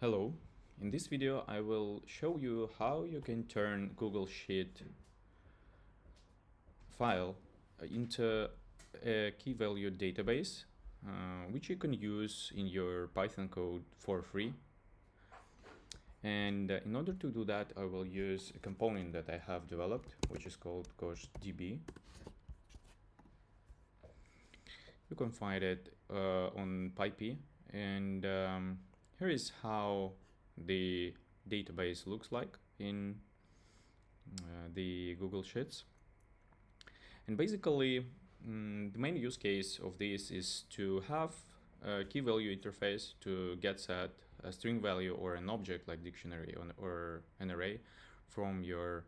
Hello, in this video I will show you how you can turn Google Sheet file into a key value database which you can use in your Python code for free. And in order to do that, I will use a component that I have developed, which is called goshdb. You can find it on PyPi, and here is how the database looks like in the Google Sheets. And basically, the main use case of this is to have a key value interface to get set a string value or an object like dictionary or an array from your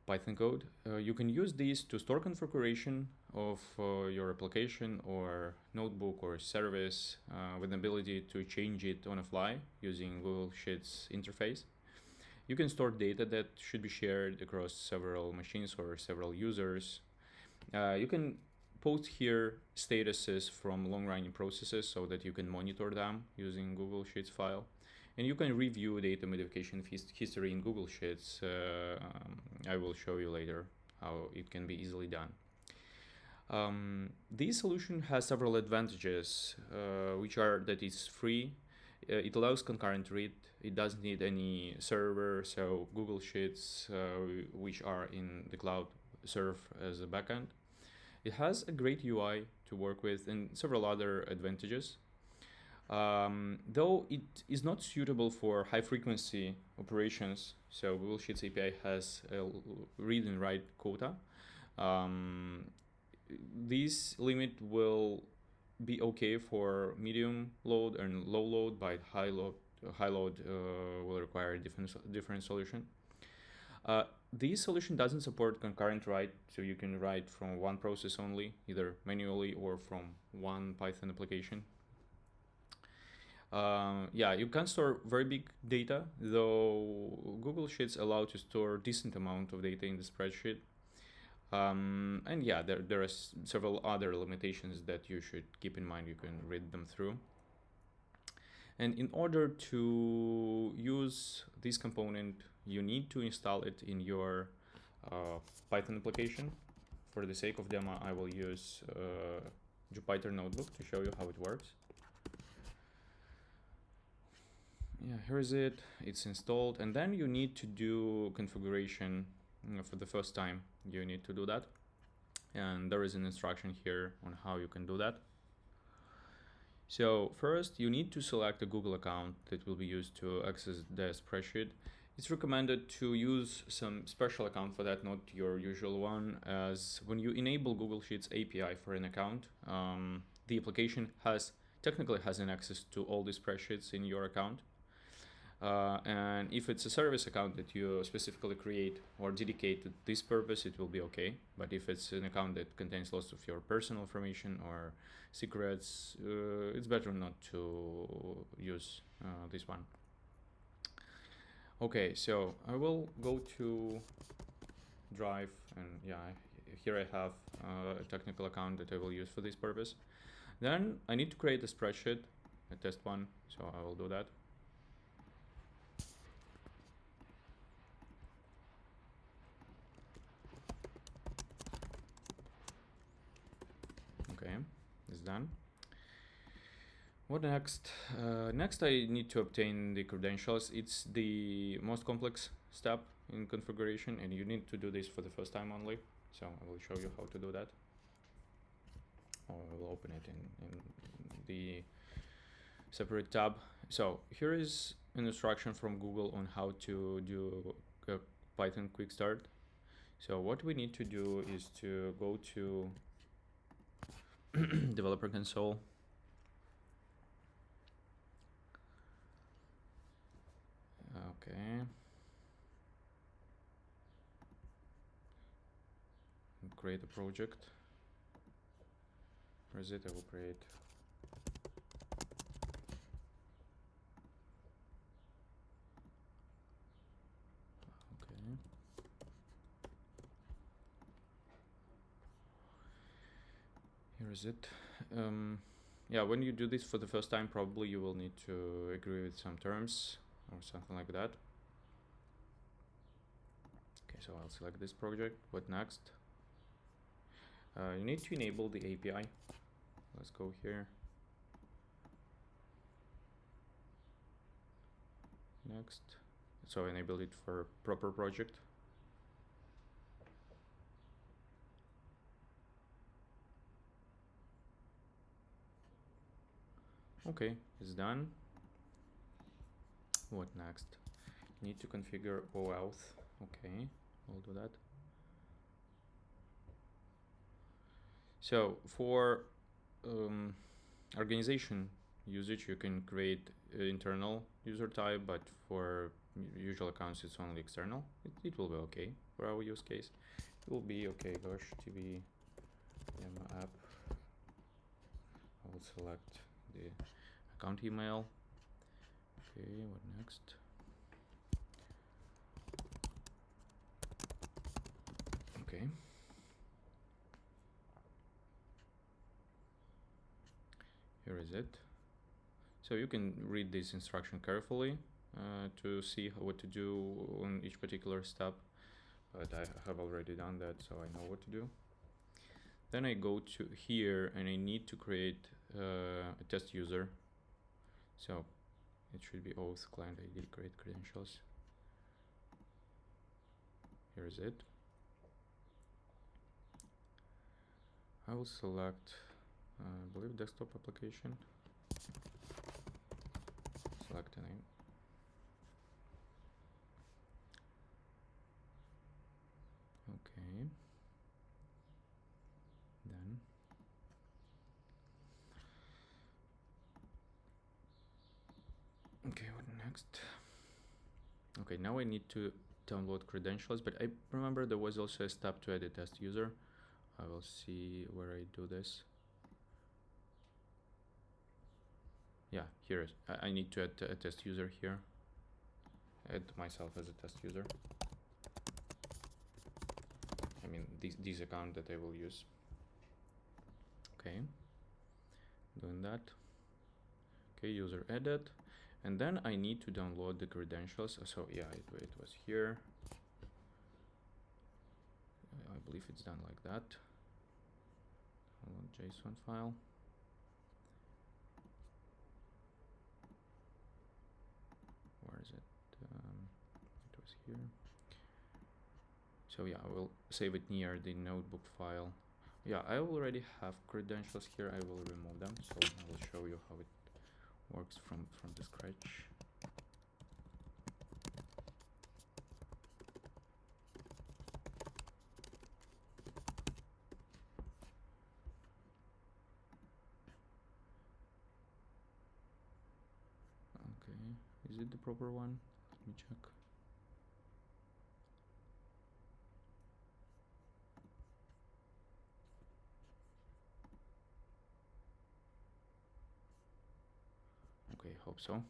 Python code. You can use these to store configuration of your application or notebook or service with the ability to change it on the fly using Google Sheets interface. You can store data that should be shared across several machines or several users. You can post here statuses from long-running processes so that you can monitor them using Google Sheets file. And you can review data modification history in Google Sheets. I will show you later how it can be easily done. This solution has several advantages, which are that it's free. It allows concurrent read. It doesn't need any server, so Google Sheets, which are in the cloud, serve as a backend. It has a great UI to work with and several other advantages. Though it is not suitable for high-frequency operations, so Google Sheets API has a read and write quota. This limit will be okay for medium load and low load, but high load will require a different solution. This solution doesn't support concurrent write, so you can write from one process only, either manually or from one Python application. You can store very big data, though Google Sheets allow to store decent amount of data in the spreadsheet. There are several other limitations that you should keep in mind. You can read them through. And in order to use this component, you need to install it in your Python application. For the sake of demo, I will use Jupyter Notebook to show you how it works. Yeah, here is it. It's installed, and then you need to do configuration for the first time. You need to do that, and there is an instruction here on how you can do that. So first, you need to select a Google account that will be used to access the spreadsheet. It's recommended to use some special account for that, not your usual one, as when you enable Google Sheets API for an account, the application technically has an access to all the spreadsheets in your account. And if it's a service account that you specifically create or dedicate to this purpose, it will be okay. But if it's an account that contains lots of your personal information or secrets, it's better not to use this one. Okay, so I will go to Drive, and here I have a technical account that I will use for this purpose. Then I need to create a spreadsheet, a test one, so I will do that. Okay, it's done. What next? Next I need to obtain the credentials. It's the most complex step in configuration, and you need to do this for the first time only. So I will show you how to do that. I will open it in the separate tab. So here is an instruction from Google on how to do a Python quick start. So what we need to do is to go to developer console. Okay. Create a project. Where is it? I will create. Okay. Here is it. yeah, when you do this for the first time, probably you will need to agree with some terms or something like that. Okay, so I'll select this project. What next? You need to enable the API. Let's go here. Next. So enable it for proper project. Okay, it's done. What next? Need to configure OAuth. Okay, we'll do that. So for organization usage, you can create internal user type, but for usual accounts, it's only external. It will be okay for our use goshdb. It will be okay. goshdb app. I will select the account email. Okay, what next? Okay. Here is it. So you can read this instruction carefully to see what to do on each particular step, but I have already done that, so I know what to do. Then I go to here and I need to create a test user. So it should be auth client ID, create credentials. Here is it. I will select, I believe, desktop application. Select a name. Okay. Then okay, what next? Okay, now I need to download credentials, but I remember there was also a step to add a test user. I will see where I do this. Yeah, here is. I need to add a test user here. Add myself as a test user. I mean, this account that I will use. Okay, doing that. Okay, user added. And then I need to download the credentials. So yeah, it was here. I believe it's done like that. Download JSON file. Where is it? It was here. So yeah, I will save it near the notebook file. Yeah, I already have credentials here. I will remove them. So I will show you how it works from the scratch. Okay, is it the proper one? Let me check. Okay, hope so.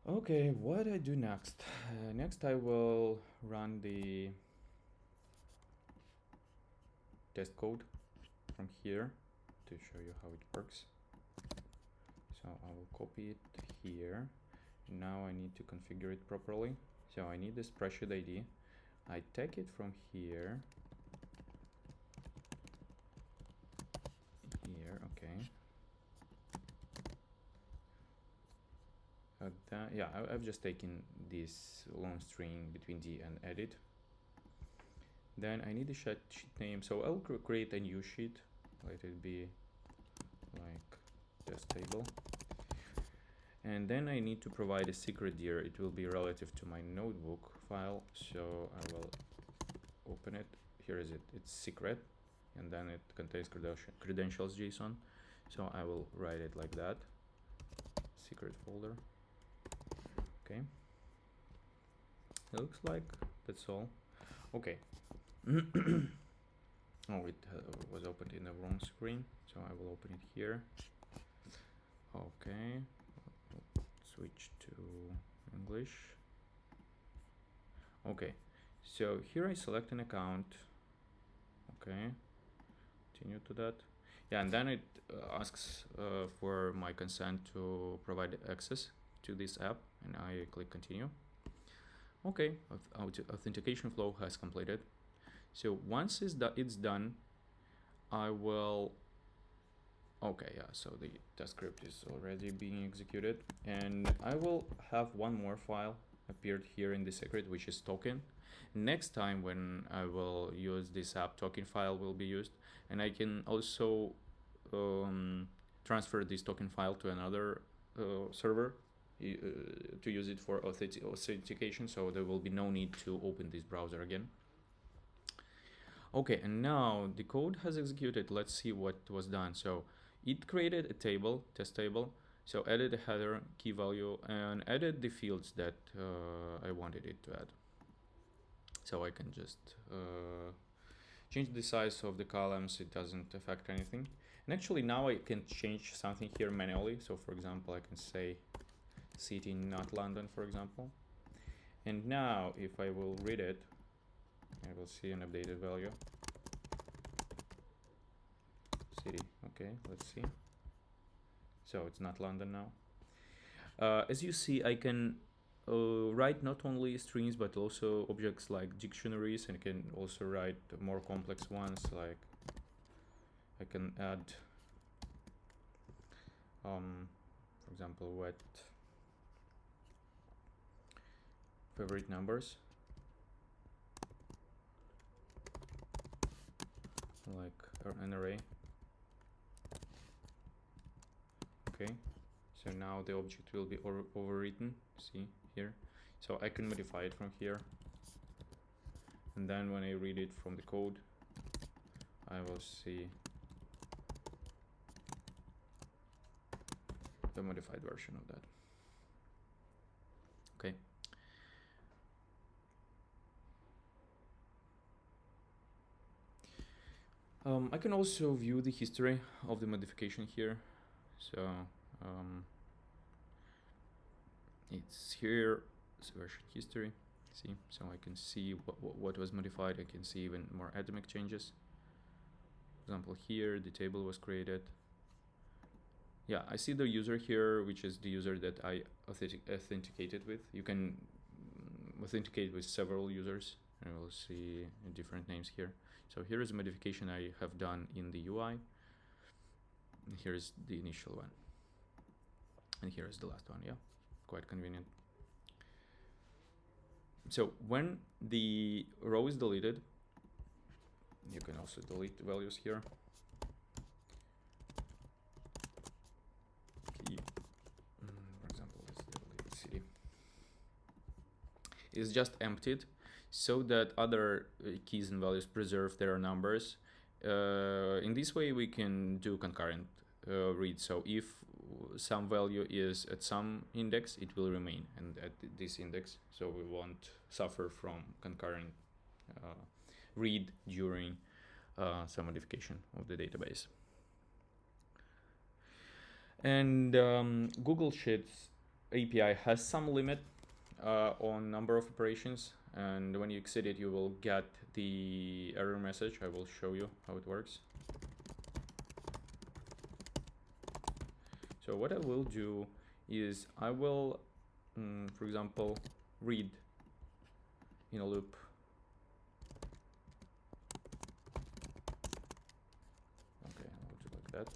Okay, what I do next? Next I will run the test code from here to show you how it works. So I will copy it here. Now I need to configure it properly. So I need the spreadsheet ID. I take it from here. Here, okay. Yeah, I've just taken this long string between D and edit. Then I need a sheet name. So I'll create a new sheet. Let it be like test table. And then I need to provide a secret here. It will be relative to my notebook file. So I will open it. Here is it. It's secret. And then it contains credentials JSON. So I will write it like that. Secret folder. Okay. It looks like that's all. Okay. Oh, it was opened in the wrong screen. So I will open it here. Okay. Switch to English. Okay, so here I select an account. Okay, continue to that. Yeah, and then it asks for my consent to provide access to this app, and I click continue. Okay, authentication flow has completed. So once it's done, I will. Okay, yeah, so the test script is already being executed, and I will have one more file appeared here in the secret, which is token. Next time when I will use this app, token file will be used, and I can also transfer this token file to another server to use it for authentication, so there will be no need to open this browser again. Okay, and now the code has executed. Let's see what was done. So it created a table, test table, so added a header, key value, and added the fields that I wanted it to add. So I can just change the size of the columns. It doesn't affect anything. And actually now I can change something here manually. So for example, I can say city not London, for example. And now if I will read it, I will see an updated value. City, okay, let's see. So it's not London now. As you see, I can write not only strings but also objects like dictionaries, and I can also write more complex ones, like I can add, for example, what favorite numbers, like an array. Okay, so now the object will be overwritten, see here. So I can modify it from here, and then when I read it from the code, I will see the modified version of that. Okay. I can also view the history of the modification here. So it's here, it's version history. See, so I can see what was modified. I can see even more atomic changes. For example, here the table was created. Yeah, I see the user here, which is the user that I authenticated with. You can authenticate with several users, and we'll see different names here. So here is a modification I have done in the UI. And here is the initial one. And here is the last one, yeah, quite convenient. So when the row is deleted, you can also delete the values here. Key, for example, let's delete city. Is just emptied so that other keys and values preserve their numbers. In this way, we can do concurrent read. So if some value is at some index, it will remain and at this index. So we won't suffer from concurrent read during some modification of the database. And Google Sheets API has some limit on number of operations, and when you exceed it, you will get the error message. I will show you how it works. So what I will do is I will, for example, read in a loop. Okay, I'll do like that.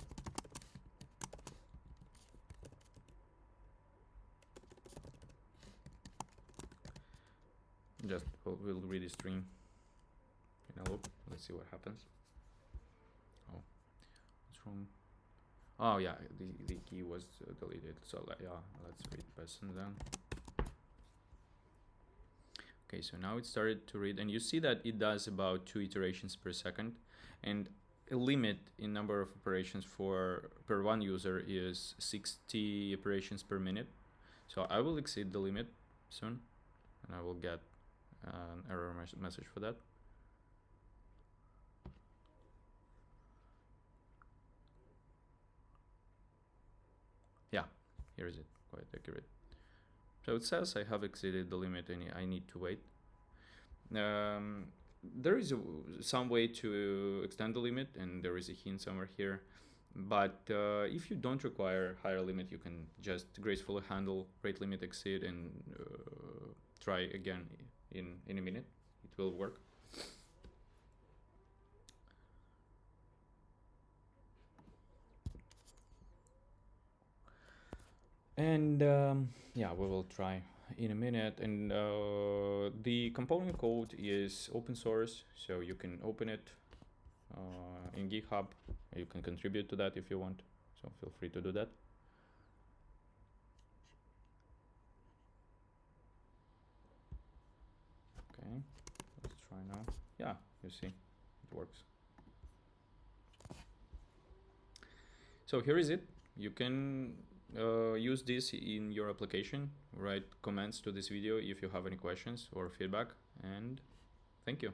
Just we'll read a string in a loop. Let's see what happens. Oh, what's wrong? Oh yeah, the key was deleted. So yeah, let's read person then. Okay, so now it started to read, and you see that it does about 2 iterations per second, and a limit in number of operations per one user is 60 operations per minute. So I will exceed the limit soon, and I will get an error message for that. Yeah, here is it, quite accurate. So it says I have exceeded the limit and I need to wait. there is some way to extend the limit, and there is a hint somewhere here. But if you don't require higher limit, you can just gracefully handle rate limit exceed and try again in a minute. It will work. And yeah, we will try in a minute. And the component code is open source, so you can open it in GitHub. You can contribute to that if you want, so feel free to do that. Okay, let's try now. Yeah, you see, it works. So here is it. You can use this in your application. Write comments to this video if you have any questions or feedback, and thank you.